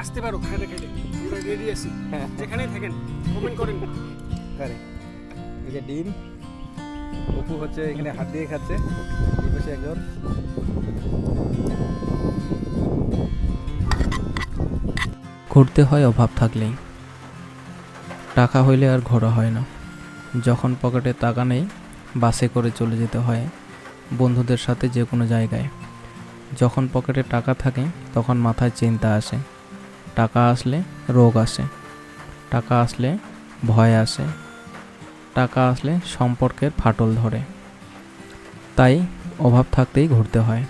আসতে পারো খাইতে খাইতে, আমরা রেডি আছি। যেখানেই থাকেন কমেন্ট করেন। করে এই যে ডিম, অপু হচ্ছে এখানে হাত দিয়ে খাচ্ছে, এই পাশে একজন। ঘুরতে হয় অভাব থাকলেই, টাকা হইলে আর ঘোরা হয় না। যখন পকেটে টাকা নেই, বাসে করে চলে যেতে হয় বন্ধুদের সাথে যে কোনো জায়গায়। যখন পকেটে টাকা থাকে তখন মাথায় চিন্তা আসে, টাকা আসলে রোগ আসে, টাকা আসলে ভয় আসে, টাকা আসলে সম্পর্কের ফাটল ধরে। তাই অভাব থাকতেই ঘুরতে হয়।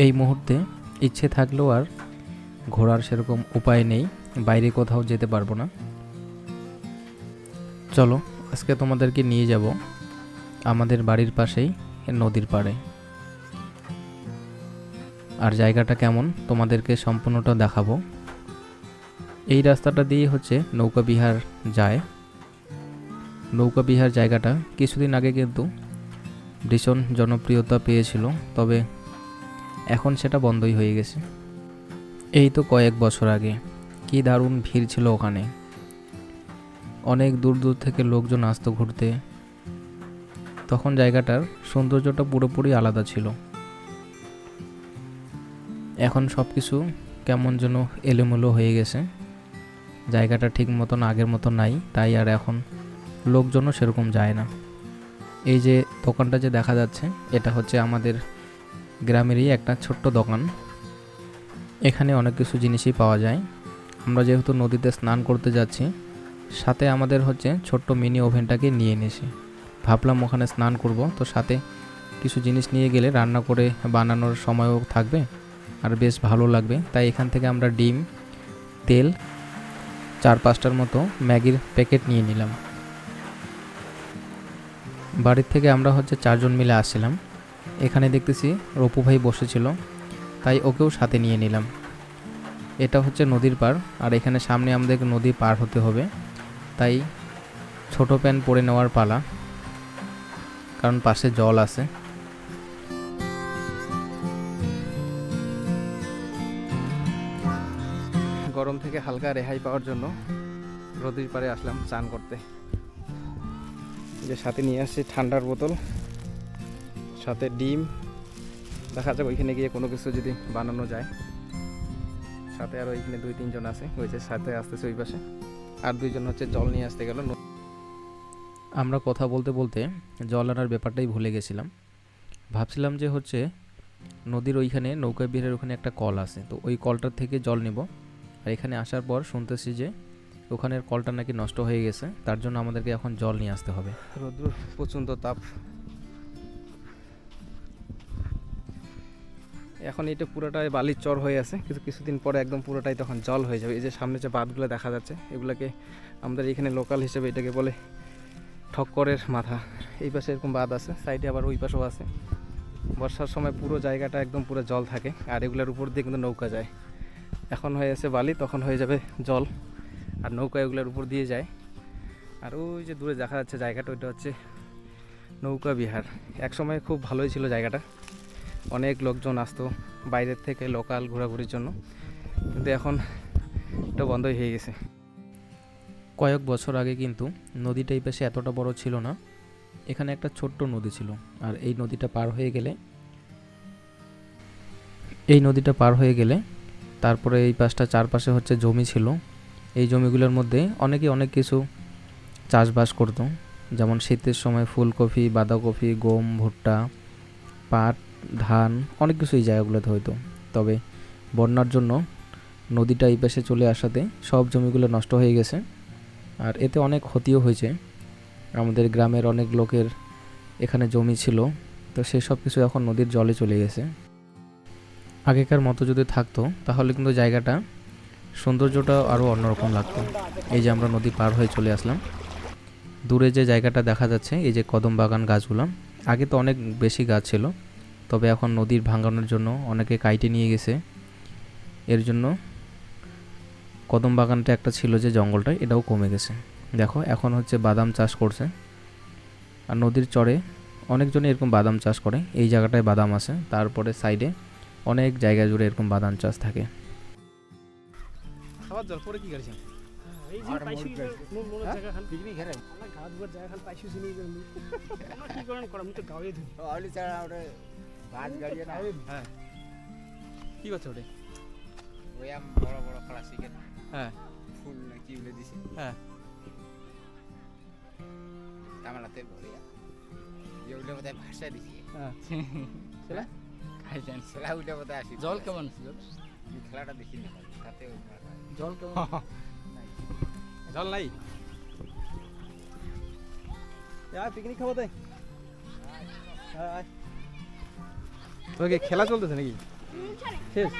এই মুহূর্তে ইচ্ছে থাকলেও আর ঘোরার সেরকম উপায় নেই, বাইরে কোথাও যেতে পারবো না। চলো আজকে তোমাদেরকে নিয়ে যাব আমাদের বাড়ির পাশেই নদীর পাড়ে। আর জায়গাটা কেমন তোমাদেরকে সম্পূর্ণটা দেখাবো। এই রাস্তাটা দিয়ে হচ্ছে নৌকা বিহার যায়। নৌকা বিহার জায়গাটা কিছুদিন আগে কিন্তু ভীষণ জনপ্রিয়তা পেয়েছিল, তবে এখন সেটা বন্ধই হয়ে গেছে। এই তো কয়েক বছর আগে কি দারুণ ভিড় ছিল ওখানে, অনেক দূর দূর থেকে লোকজন আসতো ঘুরতে। তখন জায়গাটার সৌন্দর্যটা পুরোপুরি আলাদা ছিল। এখন সব কিছু কেমন যেন এলোমেলো হয়ে গেছে, জায়গাটা ঠিক মতন আগের মতো নাই, তাই আর এখন লোকজনও সেরকম যায় না। এই যে দোকানটা যে দেখা যাচ্ছে, এটা হচ্ছে আমাদের গ্রামেরই একটা ছোট্ট দোকান। এখানে অনেক কিছু জিনিসই পাওয়া যায়। আমরা যেহেতু নদীতে স্নান করতে যাচ্ছি, সাথে আমাদের হচ্ছে ছোট্ট মিনি ওভেনটাকে নিয়ে এনেছি। ভাবলাম ওখানে স্নান করব, তো সাথে কিছু জিনিস নিয়ে গেলে রান্না করে বানানোর সময়ও থাকবে আর বেশ ভালো লাগবে। তাই এখান থেকে আমরা ডিম, তেল, 4-5টার মতো ম্যাগির প্যাকেট নিয়ে নিলাম। বাড়ির থেকে আমরা হচ্ছে 4 জন মিলে আসছিলাম। এখানে দেখতেছি রপু ভাই বসেছিল, তাই ওকেও সাথে নিয়ে নিলাম। এটা হচ্ছে নদীর পার, আর এখানে সামনে আমাদের নদী পার হতে হবে, তাই ছোট প্যান্ট পরে নেওয়ার পালা, কারণ পাশে জল আছে। গরম থেকে হালকা রেহাই পাওয়ার জন্য নদীর পাড়ে আসলাম চান করতে। যে সাথে নিয়ে আসছি ঠান্ডার বোতল, সাথে ডিম, দেখা যাক ওইখানে গিয়ে কোনো কিছু যদি বানানো যায়। সাথে আর ওইখানে 2-3 জন আছে, ওই যে সাথে আসতেছে ওই পাশে, আর 2 জন হচ্ছে জল নিয়ে আসতে গেল। আমরা কথা বলতে বলতে জল আনার ব্যাপারটাই ভুলে গেছিলাম। ভাবছিলাম যে হচ্ছে নদীর ওইখানে নৌকা বিহারের ওখানে একটা কল আছে, তো ওই কলটার থেকে জল নেব। আর এখানে আসার পর শুনতেছি যে ওখানের কলটা নাকি নষ্ট হয়ে গেছে, তার জন্য আমাদেরকে এখন জল নিয়ে আসতে হবে। রৌদ্র প্রচণ্ড তাপ। এখন এটা পুরোটাই বালির চর হয়ে আছে, কিন্তু কিছুদিন পরে একদম পুরোটাই তখন জল হয়ে যাবে। এই যে সামনে যে বাঁধগুলো দেখা যাচ্ছে, এগুলোকে আমাদের এখানে লোকাল হিসেবে এটাকে বলে ঠক্করের মাথা। এই পাশে এরকম বাঁধ আছে, সাইডে আবার ওই পাশেও আছে। বর্ষার সময় পুরো জায়গাটা একদম পুরো জল থাকে, আর এগুলোর উপর দিয়ে কিন্তু নৌকা যায়। এখন হয়ে আছে বালি, তখন হয়ে যাবে জল, আর নৌকা এগুলোর উপর দিয়ে যায়। আর ওই যে দূরে দেখা যাচ্ছে জায়গাটা, ওইটা হচ্ছে নৌকা বিহার। একসময় খুব ভালোই ছিল জায়গাটা, অনেক লোকজন আসতো বাইরের থেকে লোকাল ঘোরাঘুরির জন্য, কিন্তু এখন এটা বন্ধই হয়ে গেছে। কয়েক বছর আগে কিন্তু নদীটা এই পাশে এতটা বড় ছিল না, এখানে একটা ছোট্ট নদী ছিল। আর এই নদীটা পার হয়ে গেলে তারপরে এই পাশটা চারপাশে হচ্ছে জমি ছিল। এই জমিগুলোর মধ্যে অনেকে অনেক কিছু চাষবাস করতো, যেমন শীতের সময় ফুলকপি, বাঁধাকপি, গম, ভুট্টা, পাট, ধান, অনেক কিছু এই জায়গাগুলোতে হইতো। তবে বন্যার জন্য নদীটা এই পাশে চলে আসাতে সব জমিগুলো নষ্ট হয়ে গেছে, আর এতে অনেক ক্ষতিও হয়েছে। আমাদের গ্রামের অনেক লোকের এখানে জমি ছিল, তো সেসব কিছু এখন নদীর জলে চলে গেছে। আগেকার মতো যদি থাকতো তাহলে কিন্তু জায়গাটা সৌন্দর্যটা আরও অন্যরকম লাগতো। এই যে আমরা নদী পার হয়ে চলে আসলাম, দূরে যে জায়গাটা দেখা যাচ্ছে, এই যে কদম বাগান গাছগুলো, আগে তো অনেক বেশি গাছ ছিল, তবে এখন নদীর ভাঙানোর জন্য অনেকে কাইটে নিয়ে গেছে। এর জন্য কদম বাগানটা একটা ছিল যে জঙ্গলটা, এটাও কমে গেছে। দেখো এখন হচ্ছে বাদাম চাষ করছে, আর নদীর চরে অনেকজনে এরকম বাদাম চাষ করে। এই জায়গাটায় বাদাম আছে, তারপরে সাইডে অনেক জায়গা জুড়ে এরকম বাদাম চাষ থাকে। খাবার জল পরে কি করেছেন? এই যে পাইছি মনে জায়গা খান পিকনিক খেলে আলা গা ধোয়ার জায়গা খান পাইছি চিনি গেলি কি করেন করা আমি তো গাওয়ে ধুই অলি ছাড়া ওটা বাস গাড়ি না হ্যাঁ কি করছে ওটা? ওই আম বড় বড় ক্লাসিকের হ্যাঁ ফুল না কি বলে দিছে হ্যাঁ কামালাতে বড়িয়া এগুলো বোধহয় ভাষা দিছে হ্যাঁ সেটা খাইছেন সেটা উঠে বোধহয় আসি জল কেমন ছিল? খেলাটা দেখিনি তাতে জল কেমন? জল নাই পিকনিক খাবো তাই তোকে খেলা চলতেছে নাকি শেষ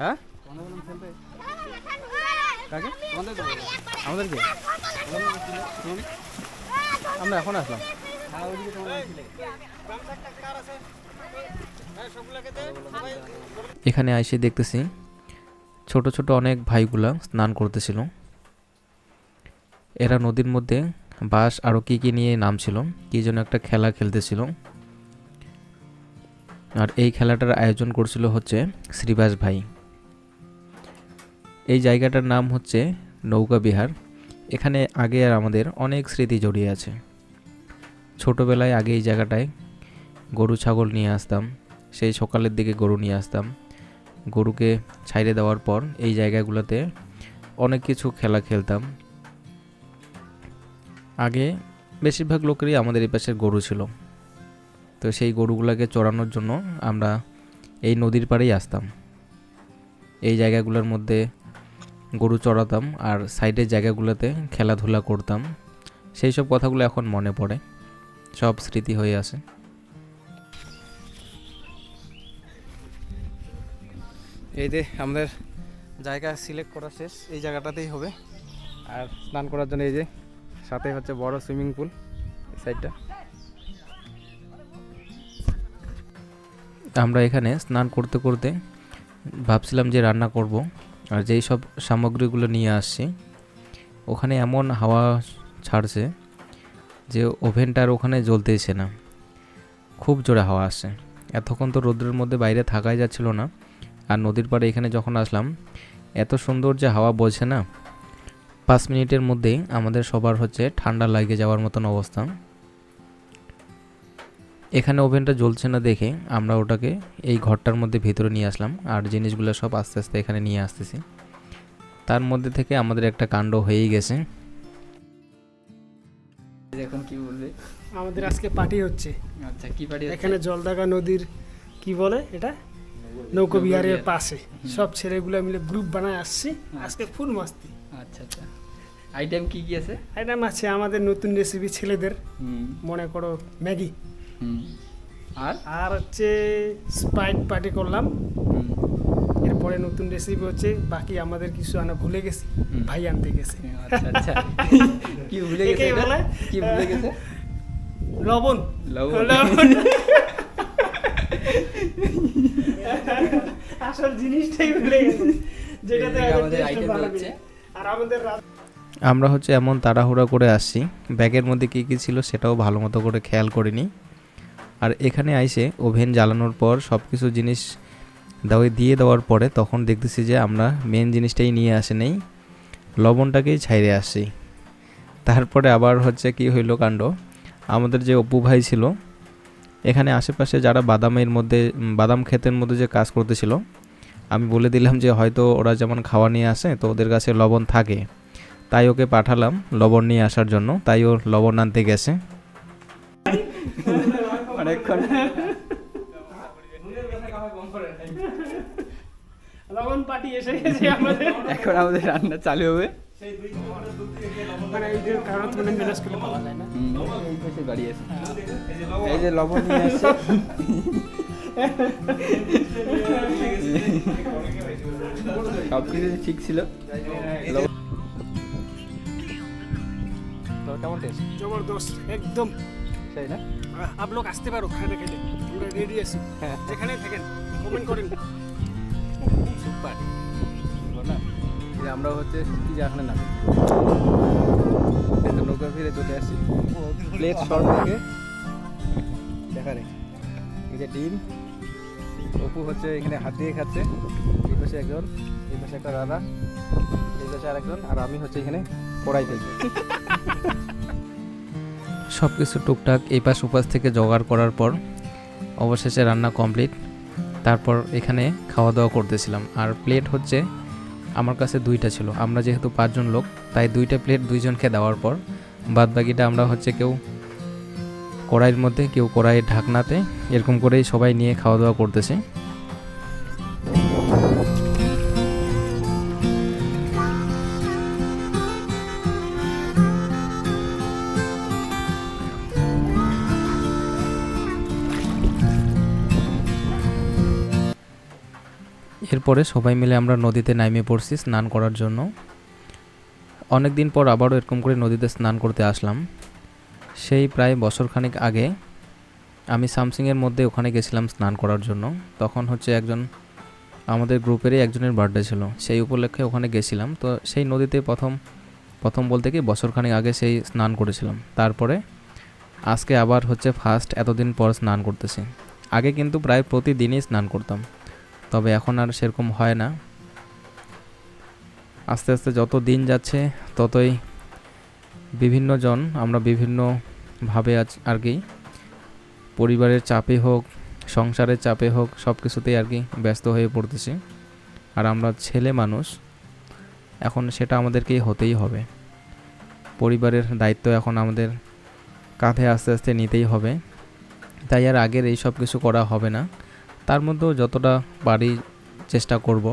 হ্যাঁ কাকে আমাদেরকে আমরা এখন আসলাম এখানে এসে দেখতেছি ছোট ছোট অনেক ভাইগুলা স্নান করতেছিল। এরা নদীর মধ্যে বাঁশ আরও কী নিয়ে নামছিল, কী যেন একটা খেলা খেলতেছিল। আর এই খেলাটার আয়োজন করছিল হচ্ছে শ্রীবাস ভাই। এই জায়গাটার নাম হচ্ছে নৌকা বিহার। এখানে আগে আর আমাদের অনেক স্মৃতি জড়িয়ে আছে। ছোটোবেলায় আগে এই জায়গাটায় গরু ছাগল নিয়ে আসতাম, সেই সকালের দিকে গরু নিয়ে আসতাম। গরুকে ছাইড়ে দেওয়ার পর এই জায়গাগুলোতে অনেক কিছু খেলা খেলতাম। আগে বেশিরভাগ লোকেরই আমাদের এই পাশের গরু ছিল, তো সেই গরুগুলোকে চড়ানোর জন্য আমরা এই নদীর পাড়েই আসতাম। এই জায়গাগুলোর মধ্যে গরু চড়াতাম আর সাইডের জায়গাগুলোতে খেলাধুলা করতাম। সেই সব কথাগুলো এখন মনে পড়ে, সব স্মৃতি হয়ে আছে। এই যে আমাদের জায়গা সিলেক্ট করা শেষ, এই জায়গাটাতেই হবে। আর স্নান করার জন্য এই যে সাথে হচ্ছে বড় সুইমিং পুল এই সাইডটা। আমরা এখানে স্নান করতে করতে ভাবছিলাম যে রান্না করব, আর যেই সব সামগ্রীগুলো নিয়ে আসছি ওখানে এমন হাওয়া ছাড়ছে যে ওভেনটার ওখানে জ্বলতেইছে না, খুব জোরে হাওয়া আসছে। এতক্ষণ তো রোদ্রের মধ্যে বাইরে থাকাই যাচ্ছিল না, আর নদীর পাড়ে এখানে যখন আসলাম এত সুন্দর যে হাওয়া বইছে না, 5 মিনিটের মধ্যেই আমাদের সবার হচ্ছে ঠান্ডা লাগে যাওয়ার মতন অবস্থা। এখানে ওভেনটা জ্বলছে না দেখে আমরা ওটাকে এই ঘরটার মধ্যে ভিতরে নিয়ে আসলাম, আর জিনিসগুলো সব আস্তে আস্তে এখানে নিয়ে আসতেছি। তার মধ্যে থেকে আমাদের একটা কাণ্ড হয়েই গেছে। এখন কি বলবে? আমাদের আজকে পার্টি হচ্ছে। আচ্ছা, কি পার্টি? এখানে জলদাগা নদীর কি বলে এটা নৌকা বিহারের পাশে সব ছেলেগুলো মিলে গ্রুপ বানায় আসছি আজকে ফুল মাস্তি। আচ্ছা আচ্ছা, আইটেম কি কি আছে? আইটেম আছে আমাদের নতুন রেসিপি ছেলেদের, মনে করো ম্যাগি, আর আর হচ্ছে স্প্রাইট পার্টি করলাম। এরপরে নতুন রেসিপি হচ্ছে বাকি আমাদের কিছু আনা ভুলে গেছি, ভাই আনতে গেছে। আচ্ছা আচ্ছা, কি ভুলে গেছে? একেই বলে কি ভুলে গেছে? লবণ। লবণ। আসল জিনিসটাই ভুলে গেছে, যেটাতে আমাদের আইটেম হচ্ছে। আর আমাদের আমরা হচ্ছে এমন তাড়াহুড়া করে আসছি, ব্যাগের মধ্যে কী কী ছিল সেটাও ভালো মতো করে খেয়াল করিনি। আর এখানে আইসে ওভেন জ্বালানোর পর সব কিছু জিনিস দিয়ে দেওয়ার পরে তখন দেখতেছি যে আমরা মেন জিনিসটাই নিয়ে আসে নেই, লবণটাকেই ছাইড়ে আসছি। তারপরে আবার হচ্ছে কি হইলো কাণ্ড, আমাদের যে অপু ভাই ছিল এখানে আশেপাশে যারা বাদাম ক্ষেতের মধ্যে যে কাজ করতেছিল, আমি বলে দিলাম যে হয়তো ওরা যেমন খাওয়া নিয়ে আসে তো ওদের কাছে লবণ থাকে, তাই ওকে পাঠালাম লবণ নিয়ে আসার জন্য, তাই ও লবণ আনতে গেছে। অনেকক্ষণ লবণ পার্টি এসে গেছে আমাদের। এখন আমাদের রান্না চালু হবে। মানে এই যে কারণ তুমি ম্যানেজ করতে পারা যায় না। এই পাশে বাড়ি আছে, এই যে লবণ নিয়ে আসছে। সব কিছু ঠিক ছিল। কেমন টেস্ট? জবরদস্ত একদম। সেই না? आप लोग আসতে পারো খানা খেতে, আমরা রেডি আছি, যেখানেই থাকেন কমেন্ট করেন। সুপার না, যে আমরা হচ্ছে সত্যি জাহানে নামি একটা নৌকা ফিরে চলে আসছি। প্লেট শর্ট থেকে দেখা নেই, এই যে ডিম, অপু হচ্ছে এখানে হাত দিয়ে খাচ্ছে, এই পাশে হচ্ছে একজন, এই পাশে একটা দাদা, এই পাশে আরেকজন, আর আমি হচ্ছে এখানে কড়াই দেখি। সব কিছু টুকটাক এই পাশ ওপাশ থেকে জোগাড় করার পর অবশেষে রান্না কমপ্লিট। তারপর এখানে খাওয়া দাওয়া করতেছিলাম। আর প্লেট হচ্ছে আমার কাছে 2টা ছিল, আমরা যেহেতু 5 জন লোক তাই 2টা প্লেট 2 জনকে দেওয়ার পর বাদ বাকিটা আমরা হচ্ছে কেউ কড়াইয়ের মধ্যে, কেউ কড়াইয়ের ঢাকনাতে, এরকম করেই সবাই নিয়ে খাওয়া দাওয়া করতেছে। এরপরে সবাই মিলে আমরা নদীতে নামিয়ে পড়ছি স্নান করার জন্য। অনেক দিন পর আবারও এরকম করে নদীতে স্নান করতে আসলাম। সেই প্রায় বছরখানেক আগে আমি সামসিংয়ের মধ্যে ওখানে গেছিলাম স্নান করার জন্য। তখন হচ্ছে একজন আমাদের গ্রুপেরই একজনের বার্থডে ছিল, সেই উপলক্ষে ওখানে গেছিলাম। তো সেই নদীতে প্রথম বলতে কি বছরখানেক আগে সেই স্নান করেছিলাম। তারপরে আজকে আবার হচ্ছে ফার্স্ট এতদিন পর স্নান করতেছি। আগে কিন্তু প্রায় প্রতিদিনই স্নান করতাম, তবে এখন আর সেরকম হয় না। আস্তে আস্তে যত দিন যাচ্ছে ততই বিভিন্ন জন আমরা বিভিন্নভাবে আর কি পরিবারের চাপে হোক, সংসারের চাপে হোক, সব কিছুতেই আর কি ব্যস্ত হয়ে পড়তেছি। আর আমরা ছেলে মানুষ, এখন সেটা আমাদেরকেই হতেই হবে। পরিবারের দায়িত্ব এখন আমাদের কাঁধে আস্তে আস্তে নিতেই হবে। তাই আর আগের এই সব কিছু করা হবে না। তার মধ্যেও যতটা পারি চেষ্টা করব,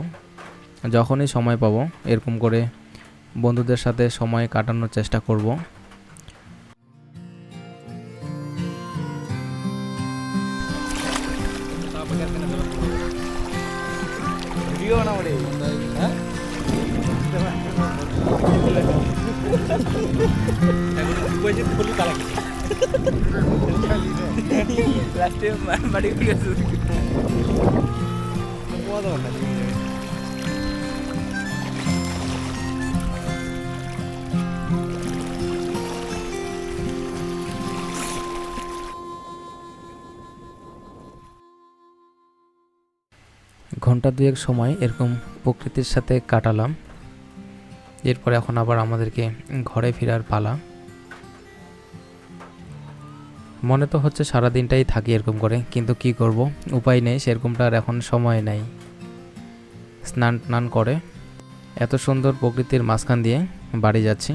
যখনই সময় পাবো এরকম করে বন্ধুদের সাথে সময় কাটানোর চেষ্টা করব। ভিডিও না ওরে, হ্যাঁ এখন পয়সা ফুল কালা লাস্টে বাড়ি গেছে ঘন্টা 2 সময় এরকম প্রকৃতির সাথে কাটালাম। এরপর এখন আবার আমাদেরকে ঘরে ফেরার পালা। মনে তো হচ্ছে সারা দিনটাই থাকি এরকম করে, কিন্তু কি করব, উপায় নেই, সেরকমটা আর এখন সময় নেই। স্নান করে এত সুন্দর প্রকৃতির মাঝখান দিয়ে বাড়ি যাচ্ছি।